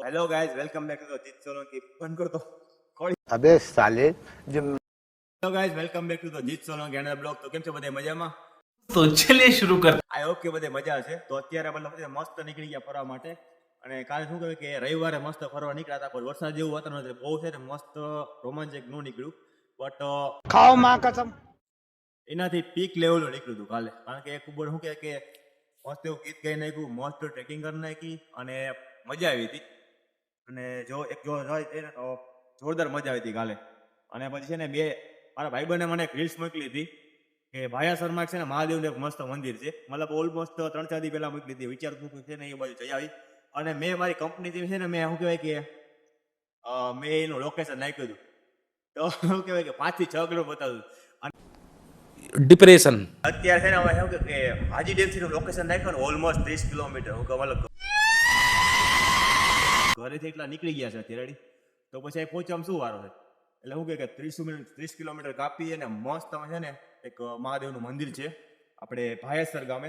Hello guys, welcome back to the Jeet Solanki बंद कर दो कोड़ी। अबे साले जो hello guys, welcome back to the Jeet Solanki and blog. તો કેમ છો બધા મજામાં? तो चलिए शुरू कर આઈ હોપ કે બધે મજા હશે. તો અત્યારે મતલબ મસ્ત નીકળી ગયા ફરવા માટે. અને કાલે શું કહ્યું કે રવિવારે મસ્ત ફરવા નીકળ્યા હતા, પણ વરસાદ જેવું વાતાવરણ હતું, બહુ છે ને મસ્ત રોમાંચક નું નીકળ્યું. બટ खाओ माँ कसम એનાથી પીક લેવલ નીકળ્યું હતું કાલે. કારણ કે એક ઉપર શું કહે કે મસ્ત એવું ગીત ગાઈ નાખ્યું, મસ્ત ટ્રેકિંગ કરી નાખી અને મજા આવી હતી. અને જો હોય ને તો જોરદાર મજા આવી હતી કાલે. અને પછી છે ને મારા ભાઈબંધે મને એક રીલ્સ મોકલી હતી કે ભાયાસરમાં છે ને મહાદેવનું એક મસ્ત મંદિર છે. મતલબ ઓલમોસ્ટ 3-4 દી પહેલા મોકલી હતી. વિચારતું છે ને એ બાજુ જઈ આવી. અને મેં મારી કંપનીથી છે ને મેં શું કહેવાય કે મેં એનું લોકેશન નાખ્યું હતું. તો શું કહેવાય કે 5 થી 6 કિલોમીટર બતાવ્યું. डिप्रेशन અત્યારે છે ને હવે શું કે હાજી ડેમથી લોકેશન નાખ્યું ને ઓલમોસ્ટ 30 કિલોમીટર. હું કહું મતલબ ઘરેથી એટલા નીકળી ગયા છે અત્યારે રેડી. તો પછી અહીં પહોંચવામાં શું વારો છે? એટલે શું કે 30 કિલોમીટર કાપી અને મસ્ત તમે છે ને એક મહાદેવનું મંદિર છે આપણે ભાયાસર ગામે,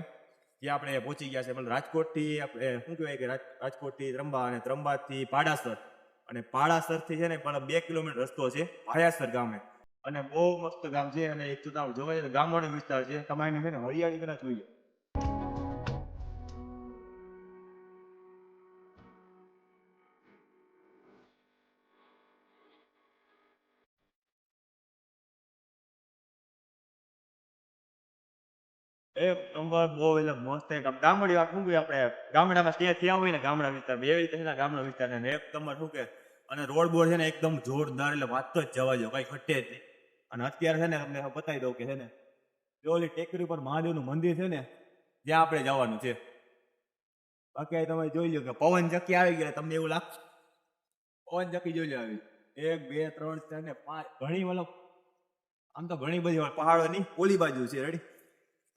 ત્યાં આપણે પહોંચી ગયા છે. મતલબ રાજકોટથી આપણે શું કહેવાય કે રાજકોટથી ત્રંબા અને ત્રંબાથી પાડાસર, અને પાડાસરથી છે ને પણ 2 કિલોમીટર રસ્તો છે ભાયાસર ગામે. અને બહુ મસ્ત ગામ છે. અને એક તો તમે જોવા ગામોનો વિસ્તાર છે. તમારે છે ને હરિયાળી પેલા જોઈએ. એક નંબર બહુ એટલે મસ્ત એક ગામડી વાત શું કે આપણે ગામડામાં સ્ટે થયા હોય ને ગામડા વિસ્તાર એવી રીતે છે ને ગામડા વિસ્તાર ને એક તમારે શું કે અને રોડ બોર્ડ છે ને એકદમ જોરદાર, એટલે વાત તો જ જવા દો, કઈ ખટ્ટે જ નહીં. અને અત્યારે છે ને તમને બતાવી દઉં કે છે ને ઓલી ટેકરી પર મહાદેવનું મંદિર છે ને ત્યાં આપણે જવાનું છે. બાકી તમે જોઈ લો કે પવન ચક્કી આવી ગયા, તમને એવું લાગશે? પવન ચક્કી જોઈ લો આવી 1 2 3 4 ને 5 ઘણી મતલબ આમ તો ઘણી બધી પહાડો ની ઓલી બાજુ છે રેડી.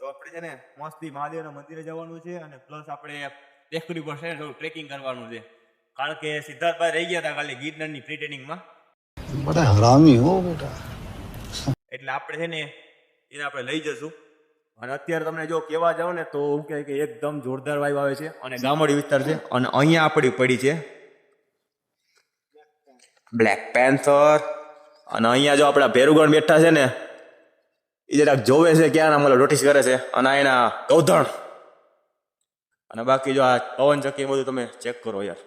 તો આપણે છે ને મસ્તી મહાદેવના મંદિરે જવાનું છે. અને પ્લસ આપણે ટેકરી પર છે ને થોડું ટ્રેકિંગ કરવાનું છે. કારણ કે સિદ્ધાર્થભાઈ રહી ગયા હતા કાલે ગિરનારની પ્રી ટ્રેનિંગમાં, बड़ा हरामी हो बेटा એટલે આપણે છે ને એને આપણે લઈ જશું. અને અત્યારે તમને જો કેવા જાવ ને તો હું કહે કે એકદમ જોરદાર વાઇબ આવે છે. અને ગામડી વિસ્તાર છે. અને અહીંયા આપણી પડી છે બ્લેક પેન્થર. અને અહીંયા જો આપણા ભેરુગણ બેઠા છે ને એ જરાક જોવે છે ક્યાં મને નોટિસ કરે છે. અને એના ગૌધણ અને બાકી જો આ પવન ચક્કી બધું તમે ચેક કરો યાર,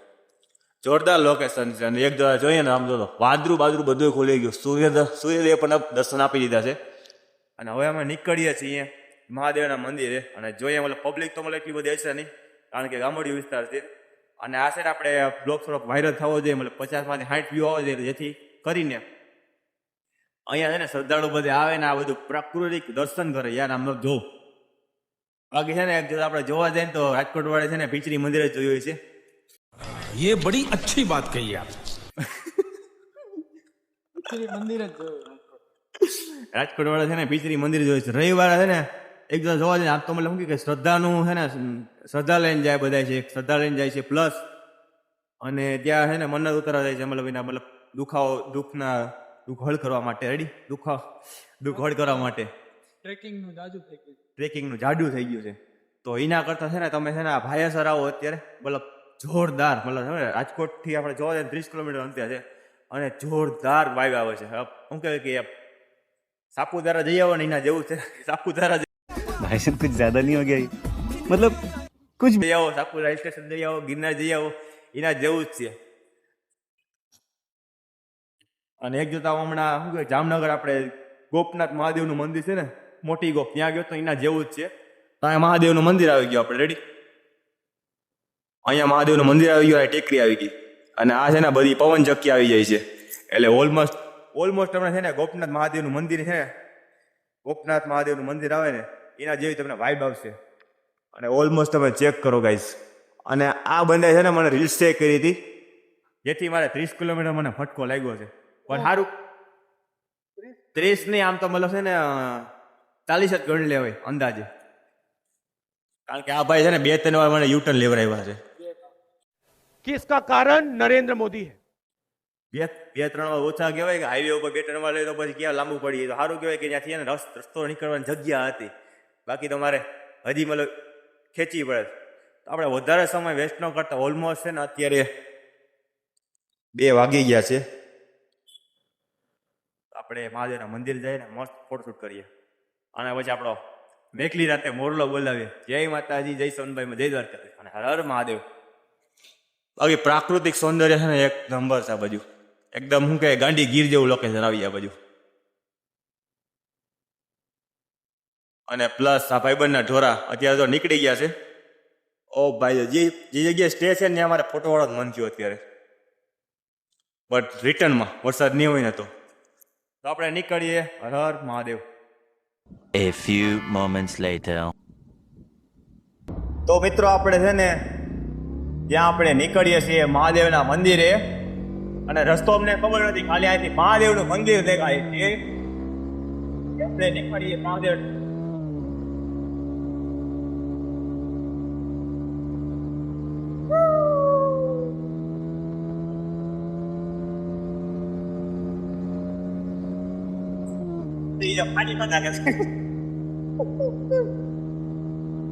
જોરદાર લોકેશન છે. અને એક જરા જોઈએ ને આમ જો વાદરું બાદરું બધું ખોલી ગયું. સૂર્યદેવ પણ દર્શન આપી દીધા છે. અને હવે અમે નીકળીએ છીએ મહાદેવના મંદિરે. અને જોઈએ મતલબ પબ્લિક તો એટલી બધી હશે નહીં, કારણ કે ગામડી વિસ્તાર છે. અને આ છે ને આપણે બ્લોગ થોડોક વાયરલ થવો જોઈએ, મતલબ 50 માંથી 60 વ્યૂ આવવો જોઈએ, જેથી કરીને અહીંયા છે ને શ્રદ્ધાળુ બધે આવે ને આ બધું પ્રાકૃતિક દર્શન કરે યાર. આમ જો બાકી છે ને જો આપણે જોવા જઈએ તો રાજકોટ વાળે છે ને પીચરી મંદિર જ જોયું છે. ये बड़ी अच्छी बात कही आप રાજકોટ વાળા છે ને પીચરી મંદિર જોયું છે. રવિવારે છે ને એક દિવસ જોવા જઈએ આપ તો મતલબ શું કે શ્રદ્ધાનું છે ને શ્રદ્ધા લઈને જાય બધા છે, શ્રદ્ધા લઈને જાય છે. પ્લસ અને ત્યાં છે ને મન્નત ઉતારવા જાય છે, મતલબ એના મતલબ દુઃખ હળ કરવા માટે રેડી, દુઃખ હળ કરવા માટે ટ્રેકિંગનું જાડુ થઈ ગયું છે. તો એના કરતા છે ને તમે છે ને આ ભાયાસર આવો અત્યારે, મતલબ જોરદાર, મતલબ રાજકોટથી આપણે જોવા જઈએ 30 કિલોમીટર અંતર છે. અને જોરદાર વાઇબ આવે છે. શું કહેવાય કે સાપુતારા જઈ આવો ને એના જેવું છે. સાપુતારા भाई साहब कुछ ज्यादा नहीं हो गया ये? मतलब कुछ જઈ આવો, સાપુતારા હિલ સ્ટેશન જઈ આવો, ગિરનાર જઈ આવો, એના જેવું જ છે. અને એક જોતા હમણાં શું કહેવાય જામનગર આપણે ગોપનાથ મહાદેવનું મંદિર છે ને મોટી ગોપ, ત્યાં ગયો તો એના જેવું જ છે. ત્યાં મહાદેવનું મંદિર આવી ગયું આપણે રેડી. અહીંયા મહાદેવનું મંદિર આવી ગયું, ટેકરી આવી ગઈ. અને આ છે ને બધી પવન ચક્કી આવી જાય છે. એટલે ઓલમોસ્ટ તમને છે ને ગોપનાથ મહાદેવનું મંદિર છે, ગોપનાથ મહાદેવનું મંદિર આવે ને એના જેવી તમને વાઇબ આવશે. અને ઓલમોસ્ટ તમે ચેક કરો ગાઈસ. અને આ બંને છે ને મને રીલ્સ શેર કરી હતી, જેથી મારે 30 કિલોમીટર મને ફટકો લાગ્યો છે. પણ સારું 30 નહીં, આમ તો મતલબ છે ને 40 જ ગણી લેવાય અંદાજે. કારણ કે આ ભાઈ છે ને 2-3 વાર મને યુટર્ન લેવડાવ્યા છે. कि इसका कारण नरेंद्र मोदी है. 2-3 વાર ઓછા કહેવાય કે હાઈવે ઉપર 2-3 વાર લઈ તો પછી ક્યાં લાંબુ પડી જાય. તો સારું કહેવાય કે ત્યાંથી એને રસ્તો નીકળવાની જગ્યા હતી. બાકી તમારે હજી મતલબ ખેંચી પડે. આપણે વધારે સમય વેસ્ટ ન કરતા ઓલમોસ્ટ છે ને અત્યારે 2 વાગી ગયા છે. આપણે મહાદેવના મંદિર જઈને મસ્ત ફોટોશૂટ કરીએ અને પછી આપણો મેકલી રાતે મોરલો બોલાવીએ. જય માતાજી, જય સોનભાઈ, જય દ્વારકા અને હર હર મહાદેવ. બાકી પ્રાકૃતિક સૌંદર્ય છે ને એક નંબર છે આ બાજુ. એકદમ શું કે ગાંડી ગીર જેવું લોકેશન આવી આ બાજુ. અને પ્લસ આ ભાઈબંધના ઢોરા અત્યારે તો નીકળી ગયા છે. ઓ ભાઈ, જે જગ્યાએ સ્ટે છે ને ત્યાં અમારે ફોટો વાળો મન થયો અત્યારે. બટ રિટર્નમાં વરસાદ નહીં હોય ને તો આપણે નીકળીએ. હર હર Mahadev. A few moments later. તો મિત્રો આપણે છે ને ત્યાં આપણે નીકળીએ છીએ મહાદેવના મંદિરે. અને રસ્તો અમને ખબર નથી, ખાલી અહીંથી મહાદેવનું મંદિર દેખાય છે. આપણે નીકળીએ મહાદેવ.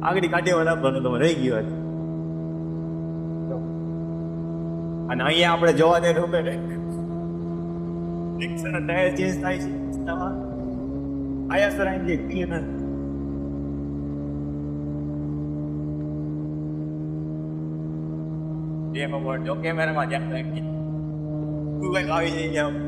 આગળ કાઢીવાળા બનો તો રહી ગયો હતો. અને અહીંયા આપણે જોવા જઈએ રૂપે રિક્ષાના ટાયર ચેન્જ થાય છે. આયા સર અહીં ક્લીન એ ખબર જો કેમેરામાં જ્યાં તું કંઈક આવી જઈ ગયા.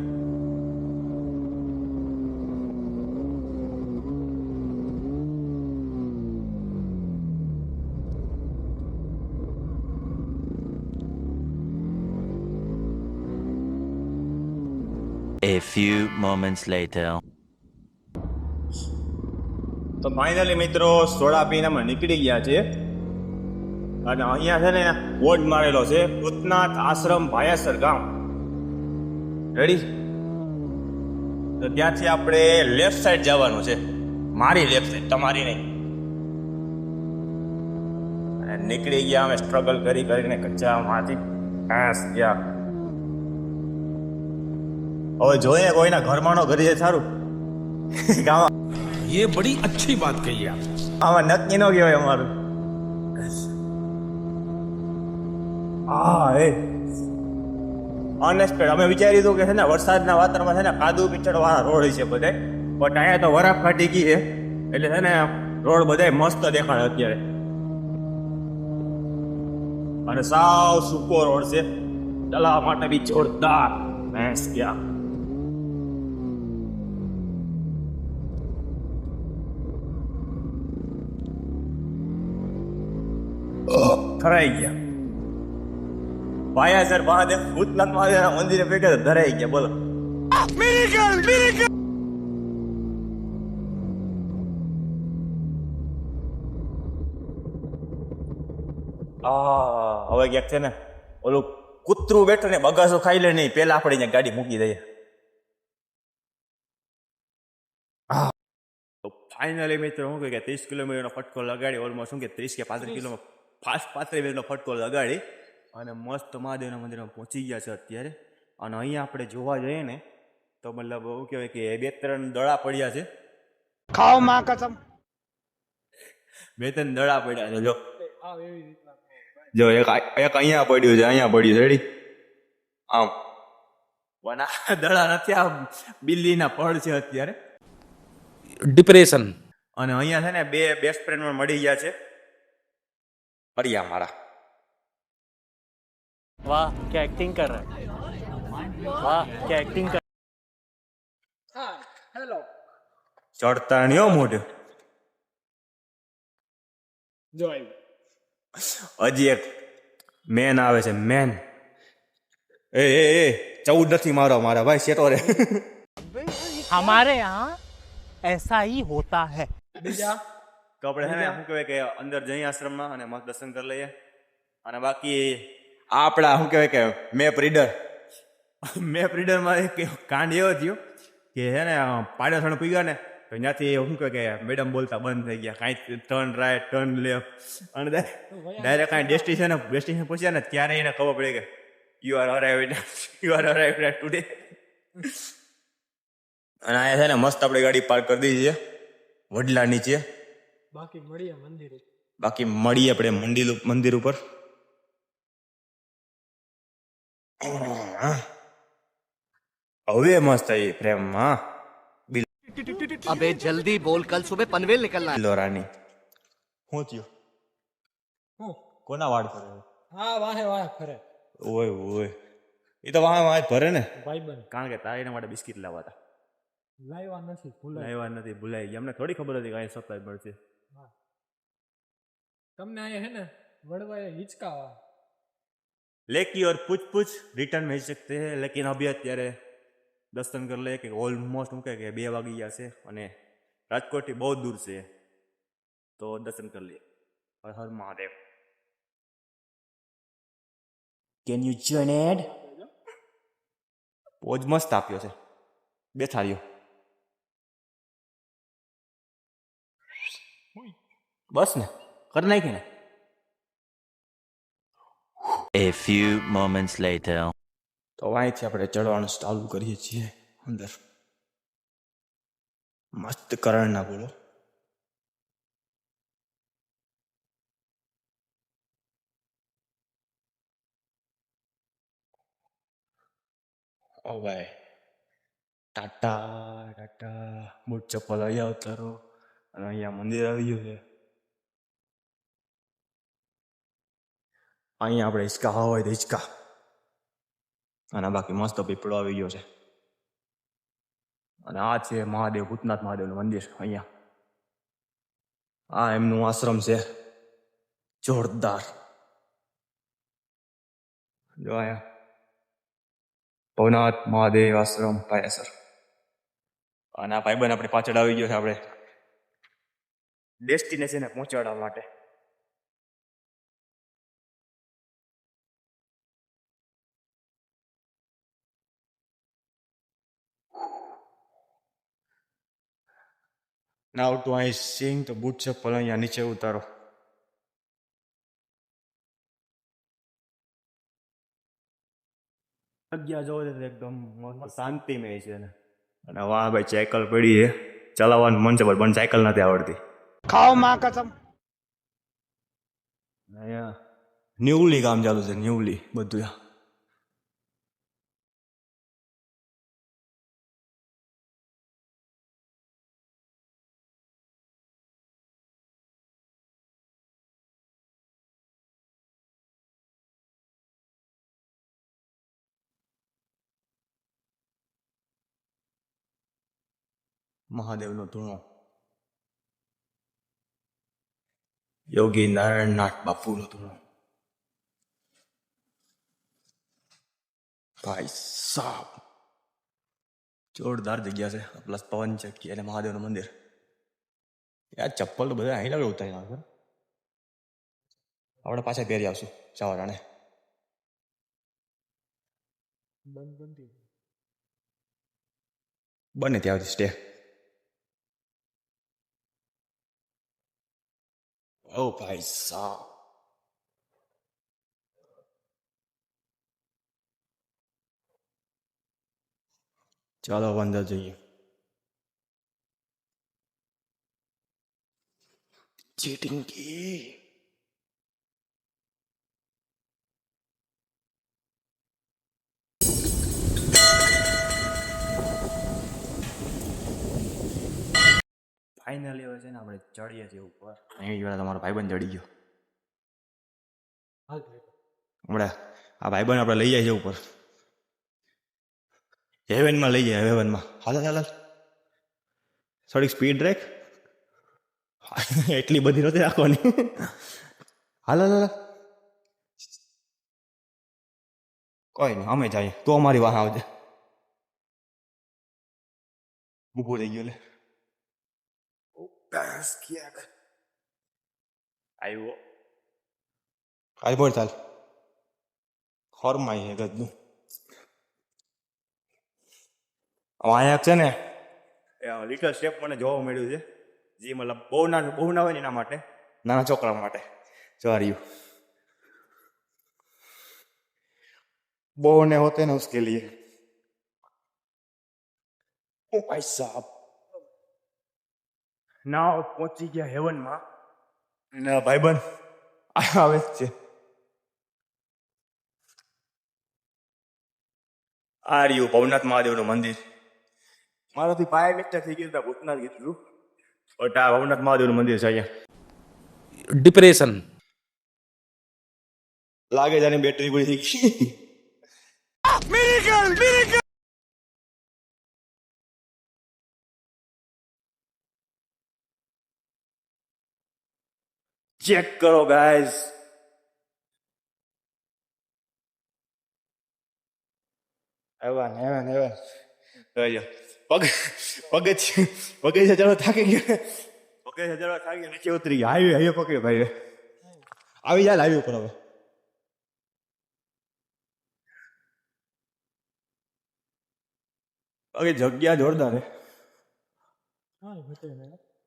A few moments later. તો ફાઇનલી મિત્રો સોડા પીને અમે નીકળી ગયા છે. અને અહીંયા છે ને બોર્ડ મારેલો છે, ભૂતનાથ આશ્રમ ભાયાસર ગામ. રેડી? તો ત્યાંથી આપણે લેફ્ટ સાઈડ જવાનું છે. મારી લેફ્ટ સાઈડ, તમારી નહીં. અને નીકળી ગયા અમે સ્ટ્રગલ કરીને કચ્ચામાંથી ઘાસ ગયા. હવે જોઈએ કોઈના ઘરમાંનો ઘરે છે સારું. ગામ ये बड़ी अच्छी बात कही आप. આમાં નક્કી ન કહેવાય અમારું. હા એ અનએક્સપેક્ટ અમે વિચાર્યું હતું કે છે ને વરસાદના વાતાવરણમાં છે ને કાદુ પીચડ વાળા રોડ છે બધે, બટ અહીંયા તો વરાપ ફાટી ગઈ છે એટલે છે ને રોડ બધાય મસ્ત દેખાડે અત્યારે. અને સાવ સૂકો રોડ છે, ચલાવવા માટે બી જોરદાર. ભેંસ ગયા ધરાઈ ગયા. ભાયાસર મહાદેવ ભૂતનાથ મહાદેવના મંદિરે ભેગા ધરાઈ ગયા. બોલો હવે ક્યાંક છે ને ઓલું કૂતરું બેઠું ને બગાસો ખાઈ લે નહીં, પેલા આપણે અહીંયા ગાડી મૂકી દઈએ. તો ફાઇનલી મિત્રો શું કહે કે 30 કિલોમીટરનો ફટકો લગાડી, ઓલમોસ્ટ શું કે 30 કે 35 કિલોમીટર 35 મિનિટનો ફટકો લગાડી અને મસ્ત મહાદેવના મંદિરમાં પહોંચી ગયા છે અત્યારે. અને અહીંયા આપણે જોવા જઈએ ને તો મતલબ એવું કહેવાય કે 2-3 દડા પડ્યા છે. खाओ माँ कसम. 2-3 દડા પડ્યા છે. જો એક અહીંયા પડ્યું છે, અહીંયા પડ્યું છે. રેડી? આમ વના દડા નથી, આ બિલ્લીના પડ છે અત્યારે. डिप्रेशन. અને અહીંયા છે ને 2 બેસ્ટ ફ્રેન્ડ મળી ગયા છે. ફરિયા મારા. वाह क्या एक्टिंग कर रहा है, वाह क्या एक्टिंग कर. ચડતા નહીં હો મોઢે. હજી એક મેન આવે છે, મેન. એ 14 નથી મારો, મારા ભાઈ સેટો રે. हमारे यहाँ ऐसा ही होता है. તો આપણે છે ને શું કહેવાય કે અંદર જઈએ આશ્રમમાં અને મસ્ત દર્શન કરી લઈએ. અને બાકી આ આપણા શું કહેવાય કે મેપ રીડરમાં એક કાંડ એવો થયો કે છે ને પાડાસણ પીગા ને તો ત્યાંથી શું કહે કે મેડમ બોલતા બંધ થઈ ગયા. કાંઈ ટર્ન રાઈટ, ટર્ન લેફ્ટ, અને ડાયરેક્ટ કાંઈ ડેસ્ટિનેશન પહોંચ્યા ને ત્યારે એને ખબર પડી કે યુ આર અરાઇવ્ડ ટુડે. અને અહીંયા છે ને મસ્ત આપણે ગાડી પાર્ક કરી દીધી છે વડલા નીચે. બાકી મળીએ આપણે મંદિર ઉપર. હવે મસ્ત આવી પ્રેમમાં अबे जल्दी बोल कल सुबह पनवेल निकलना है। બિલ્લો રાની શું થયું કોના વાળ ફરે हाँ वाहे वाहे खरे ઓય ઓય એ તો વાહ વાહ જ ભરે ને भाई बन કારણ કે તારે એના માટે બિસ્કિટ લાવવા હતા लाइवा नहीं भूला લાવ્યા નથી ભૂલાઈ ગયા અમને થોડી ખબર હતી કે અહીં સપ્લાય મળશે तुमने आए है ना वड़वाए हिचका लेकी और पूछ पूछ रिटर्न भेज सकते हैं लेकिन अभी અત્યારે દર્શન કરી લે કે ઓલમોસ્ટ શું કહે કે 2 વાગી ગયા છે અને રાજકોટથી બહુ દૂર છે તો દર્શન કરી લે હર હર મહાદેવ કેન યુ જોઈન એડ પોજ મસ્ત આપ્યો છે બેઠા રહ્યો બસ ને કરી નાખી ને A few moments later. તો અહીંથી આપણે ચડવાનું ચાલુ કરીએ છીએ અંદર મસ્ત કરણ ના બોલો ઓ ભાઈ ટાટા ટાટા બૂટ ચપ્પલ અહીંયા ઉતારો અને અહીંયા મંદિર આવી ગયું છે અહીંયા આપણે હિંચકા ખાવા હોય તો હિંચકા અને બાકી મસ્ત પીપળો આવી ગયો છે અને આ છે મહાદેવ ભૂતનાથ મહાદેવનું મંદિર અહીંયા આ એમનું આશ્રમ છે જોરદાર જો અહીંયા ભવનાથ મહાદેવ આશ્રમ પાયાસર અને આ ભાઈબંધ આપણે પાછળ આવી ગયો છે આપણે ડેસ્ટિનેશને પહોંચાડવા માટે Now to I sing the boot ચપ્પલ અહીંયા નીચે ઉતારો જગ્યા જોવો છે એકદમ શાંતિમય છે ને અને વાહ ભાઈ સાયકલ પડી છે ચલાવવાનું મન છે પણ સાયકલ નથી આવડતી खाओ माँ कसम અહીંયા ન્યુલી કામ ચાલુ છે ન્યુલી બધું મહાદેવનો ધૂણો યોગી નારાયણનાથ બાપુનો ધૂણો ભાઈ સાહેબ જોરદાર જગ્યા છે પ્લસ પવન ચક્કી અને મહાદેવનું મંદિર યાર ચપ્પલ તો બધા અહીં લાગે ઉતારી નાખે આપણે પાછા પહેરી આવશું સવારાને બને ત્યાંથી સ્ટે ઓ ભાઈ સાહેબ ચાલો અંદર જઈએ ચીટિંગ કી ફાઇનલી હવે છે ને આપણે ચડીએ છીએ ઉપર અહીં જોડે તમારો ભાઈબંધ ચડી ગયો હમણાં આ ભાઈબંધ આપણે લઈ જાય છે ઉપર હેવનમાં લઈ જાય હેવનમાં હાલ હાલ હાલ થોડીક સ્પીડ રેક એટલી બધી નથી રાખવાની હાલ હાલ હાલ કોઈ નહીં અમે જઈએ તો અમારી વાહ આવજે ઊભો થઈ ગયો લે આવ્યો હાલ બોલ ચાલ ખોરમાઈ હે ગદનું અહીંયા છે ને લિટલ સ્ટેપ મને જોવા મળ્યું છે જે મતલબ બહુ ના હોય ને એના માટે નાના છોકરા માટે ચાર્યું બહુ ને હોતે ને उसके लिए ઓ ભાઈ સાહેબ ના પહોંચી ગયા હેવનમાં અને ભાઈબંધ આવે જ છે આ રહ્યું ભવનાથ મહાદેવનું મંદિર. મારાથી 5 મીટર થઈ ગયું ભૂતનાથ કીધું, બટ આ ભવનાથ મહાદેવનું મંદિર છે અહીંયા. डिप्रेशन. લાગે છે આની બેટરી પૂરી થઈ ગઈ. ચેક કરો ગાઈઝ. પગે ચડો થાકી ગયો. નીચે ઉતરી ગયા. હાઈવે પકડ્યો ભાઈ. આવી જાય હાઈવે પર હવે. બાકી જગ્યા જોરદાર હે.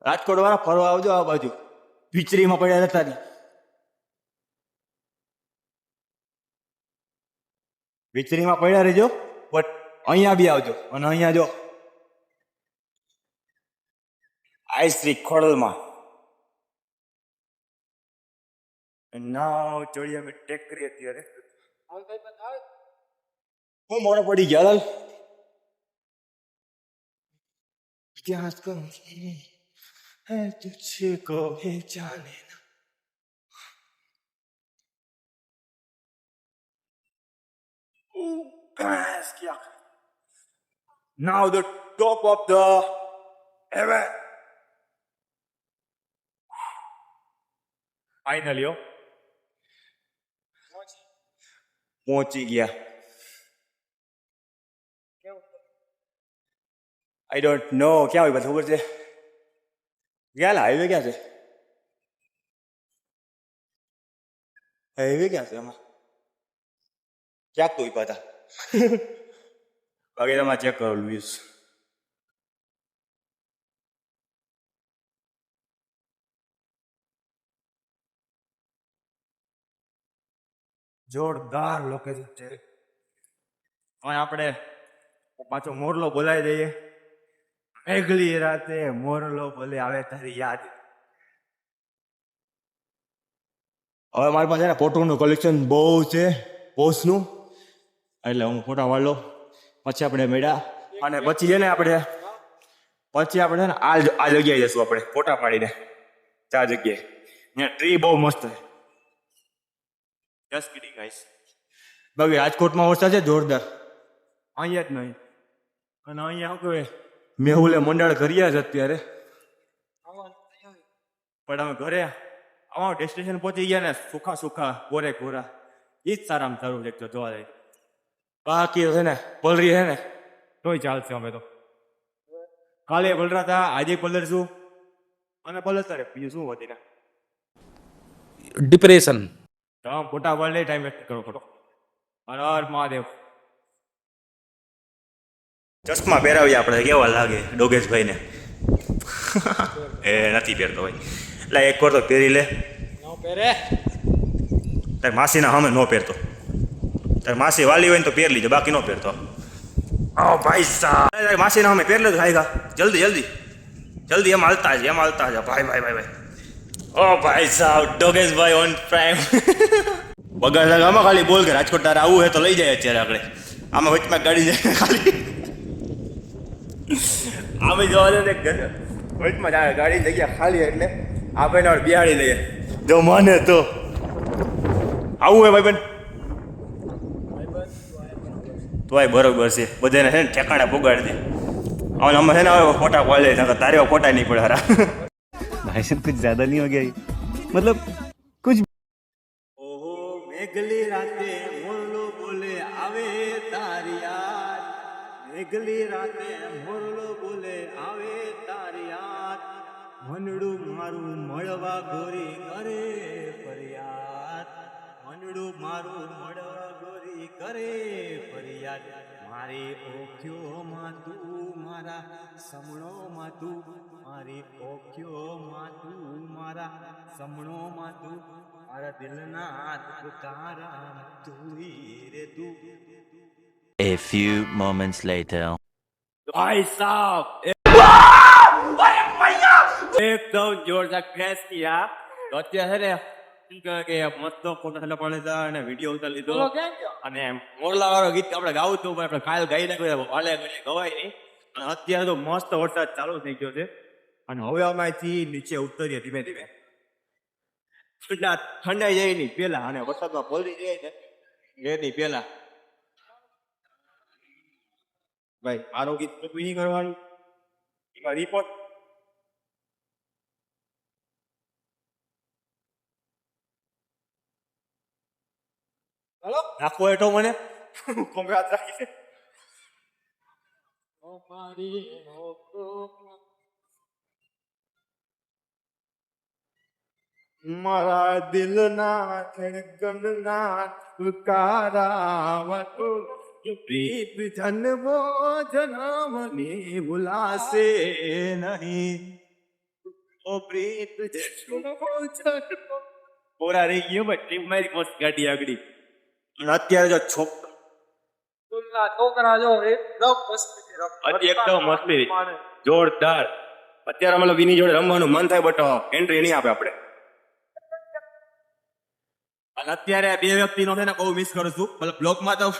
રાજકોટ વાળા ફરવા આવજો આ બાજુ. પિચરીમાં પડ્યા હતા ને. પિચરીમાં પડ્યા રહેજો, બટ અહીંયા બી આવજો. અને અહીંયા જો આઈશ્રી ખોડલમાં નાવ ચડી અમે ટેકરી અત્યારે. હું મોડો પડી ગયા લાલ. क्या करूं है तुझे को पहचाने ना. Guys, क्या now the top of the heaven. Finally પહોંચી ગયા. આઈ ડોન્ટ નો ક્યાં હોય બધું ખબર છે? ક્યાં હાઈવે ક્યાં છે? હાઈવે ક્યાં છે આમાં? ક્યાંક તો પાતા. બાકી તમારે ચેક કરો લુઈસ. જોરદાર લોકેશન છે. હવે આપણે પાછો મોરલો બોલાવી દઈએ. મેઘલી રાતે મોરલો બોલે આવે તારી યાદ. હવે મારી પાસે ને ફોટોનું કલેક્શન બહુ છે પોસ્ટનું, એટલે હું ફોટા વાળ લો. પછી આપણે મેળા અને પછી છે ને આપણે ને આ જગ્યાએ જઈશું આપણે ફોટા પાડીને. આ જગ્યાએ ત્યાં ટ્રી બહુ મસ્ત છે. Just kidding guys. બાકી રાજકોટમાં વરસાદ છે જોરદાર. અહીંયા જ નહીં. અને અહીંયા શું કહે મેહુલે મંડળ કર્યા છે અત્યારે. પણ અમે ઘરે આમાં ડેસ્ટિનેશન પહોંચી ગયા ને સુખા કોરે કોરા. એ જ સારામાં સારું છે જોવા જાય. બાકી છે ને પલરી છે ને તોય ચાલશે. અમે તો કાલે પલરા હતા, આજે પલરશું અને પલરતા રે. બીજું શું વધીને डिप्रेशन. તમે ફોટા પાડ લઈ ટાઈમ વેસ્ટ કરો ખોટો. હર હર મહાદેવ. ચશ્મા પહેરાવીએ આપણે કેવા લાગે ડોગેશભાઈને? એ નથી પહેરતો ભાઈ. એટલે એક વાર તો પહેરી લે. તારી માસીના સામે ન પહેરતો. તારી માસી વાલી હોય ને તો પહેરી લીધો, બાકી ન પહેરતો. ઓ ભાઈ સાહેબ, તારી માસીના સામે પહેરી લેજો. ખાઈ જલ્દી એમ હાલતા છે ભાઈ. ઓ ભાઈ સાહેબ, ડોગેશભાઈ ઓન પ્રાઇમ. બગાડ આમાં ખાલી બોલ કે રાજકોટ તારે આવું હે તો લઈ જાય અત્યારે આપણે. આમાં વચમાં ગાડી જાય ખાલી. અમે જવા દે વચમાં જાય ગાડી જગ્યા ખાલી, એટલે આપણે બિહાડી લઈએ જો માને તો. આવું હે ભાઈ બેન તો બરોબર છે. બધાને છે ને ઠેકાણે પોગાડી દે. હવે અમે છે ને હવે ફોટા પાડી લઈએ. તારે ફોટા નહીં પડે હારા. भाई साहब कुछ ज्यादा नहीं हो गया ये? मतलब कुछ ઓહો મેઘલી રાતે મોરલો બોલે આવે તારી યાદ. મેઘલી રાતે મોરલો બોલે આવે તારી યાદ. મનડું મારું મળવા ગોરી કરે ફરિયાદ. મનડું મારું મળવા ગોરી કરે ફરિયાદ. મારી ઓખ્યોમાં તું મારા સમણોમાં તું. મારી ઓખ્યોમાં તું મારા સમણોમાં તું. મારા દિલના તારા તું રે તું. A few moments later. ભાઈ સાहब એકદમ જોરદાર ક્રેશ કિયા. તો અત્યારે છે ને એમ કહેવાય કે મસ્ત ફોટો ઠંડા પાણી હતા અને વિડીયો ઉતારી લીધો અને મોરલા વાળો ગીત આપણે ગાવું હતું પણ આપણે કાલ ગાઈ નાખ્યું વાલે ગવાય નહીં અને અત્યારે તો મસ્ત વરસાદ ચાલુ થઈ ગયો છે અને હવે અમે અહીંથી નીચે ઉતરીએ ધીમે ધીમે એટલા ઠંડાઈ જાય નહીં પેલા અને વરસાદમાં પલળી જાય ને એની પેલા ભાઈ મારું ગીત નહીં કરવાનું એમાં રિપોર્ટ રાખવો એટો મને કોંગ્રેસ રાખી છે મારા દિલના ધડકનના પુકારાવતો પ્રીત જન્મો જન્મને ભૂલાશે નહીં ઓ પ્રીત જન્મો જન્મો પોરા રહી ગયો ભાઈ ટ્રીપ મારી મસ્ત ગાડી આગળ અને અત્યારે જો છોકરા જો એકદમ મસ્તી જોરદાર અત્યારે મતલબ વિની જોડે રમવાનું મન થાય બટ એન્ટ્રી નહીં આપે આપણે અને અત્યારે બે વ્યક્તિનો છે ને બહુ મિસ કરું છું મતલબ બ્લોકમાં તો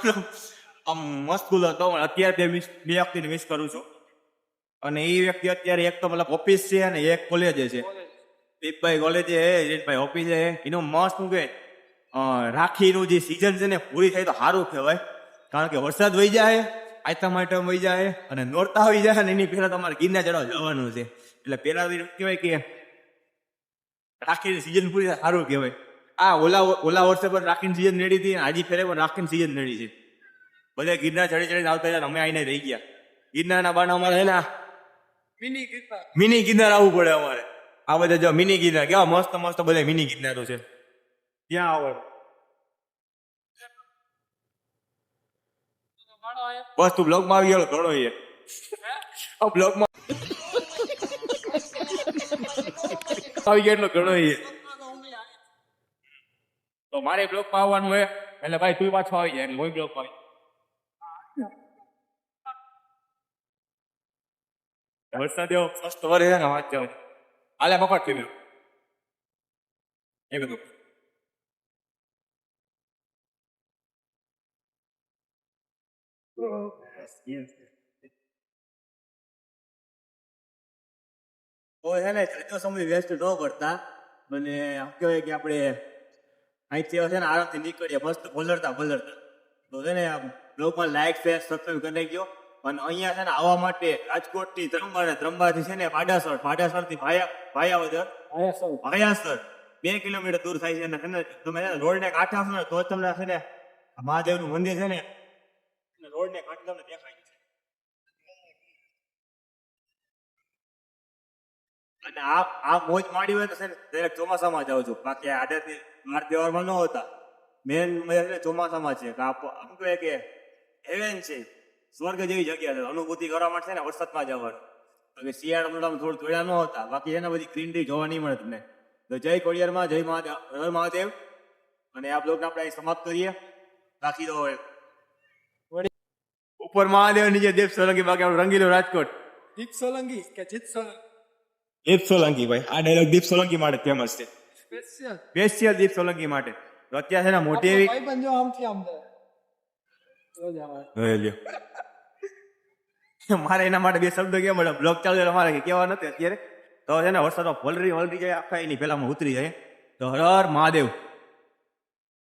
આમ મસ્ત કુલ હતો પણ અત્યારે બે વ્યક્તિને મિસ કરું છું અને એ વ્યક્તિ અત્યારે એક તો મતલબ ઓફિસ છે અને એક કોલેજ છે દીપભાઈ કોલેજ છે જીતભાઈ ઓફિસ છે એનું મસ્ત શું કે રાખીનું જે સિઝન છે ને પૂરી થાય તો સારું કહેવાય કારણ કે વરસાદ વહી જાય આઈટમ વહી જાય અને નોરતા વહી જાય ને એની પહેલા તમારે ગિરનાર ચડવા જવાનું છે એટલે પહેલા કહેવાય કે રાખીની સિઝન પૂરી થાય સારું કહેવાય આ ઓલા વર્ષે પણ રાખીની સિઝન રેડી હતી હાજી ફેરે પણ રાખીની સિઝન રેડી છે બધા ગિરનાર ચડીને આવતા જાય અમે આવીને રહી ગયા ગિરનારના બાના અમારે છે ને મિની ગિરનાર આવવું પડે અમારે આ બધા જો મિની ગિરનાર કેવા મસ્ત મસ્ત બધા મિની ગિરનારો છે ત્યાં આવે બસ તું બ્લોગમાં આવી ગયો ઘણો એ બ્લોગમાં આવી ગયો એટલો ઘણો એ તો મારે બ્લોગમાં આવવાનું હોય એટલે ભાઈ તું પાછો આવી જાય કોઈ બ્લોગમાં આવી વરસાદ એવો મસ્ત વરે છે ને વાત જાવ હાલે પકડ કેમેરો એ બધું છે ને એટલો સમય વેસ્ટ ન કરતા મને આમ કહેવાય કે આપણે અહીંથી છે ને આરામથી નીકળીએ મસ્ત ભલરતા તો છે ને બ્લોગમાં લાઈક શેર સબસ્ક્રાઈબ કરી નાખ્યો અને અહીંયા છે ને આવવા માટે રાજકોટથી ત્રંબા ને ત્રંબાથી છે ને ભાડાસરથી ભાયાવદર 2 કિલોમીટર દૂર થાય છે અને તમે રોડને કાંઠે આવશો ને તો જ તમને છે ને મહાદેવનું મંદિર છે ને રોડને કાંઠે તમને દેખાય છે અને આ મોજ માડી હોય તો છે ને દરેક ચોમાસામાં જાઉં છું બાકી આડેથી માર તહેવારમાં ન હોતા મેન મજા છે ચોમાસામાં છે આમ કહે કે હેવન છે સ્વર્ગ જેવી જગ્યા છે અનુભૂતિ કરવા માટે છે ને વરસાદમાં જવાનું બાકી શિયાળામાં થોડું થોડા ન હોતા બાકી એના બધી ગ્રીનરી જોવા નહીં મળે તમને તો જય કોડિયારમાં જય મહાદેવ અને આ બ્લોગને આપણે અહીં સમાપ્ત કરીએ બાકી તો ઉપર મહાદેવ નીચે દેવ સોલંકી બાકી આપણું રંગીલો રાજકોટ દીપ સોલંકી કે જીત સોલંકી દીપ સોલંકી ભાઈ આ ડાયલોગ દીપ સોલંકી માટે ફેમસ છે સ્પેશિયલ દીપ સોલંકી માટે તો અત્યારે છે ને મોટી એવી ભાઈ બંજો આમથી આમ મારે એના માટે બે શબ્દ કેવા મળે બ્લોગ ચાલુ અમારે કેવા નથી અત્યારે તો છે ને વરસાદમાં વલરી જાય આખા એની પેલામાં ઉતરી જાય તો હર હર મહાદેવ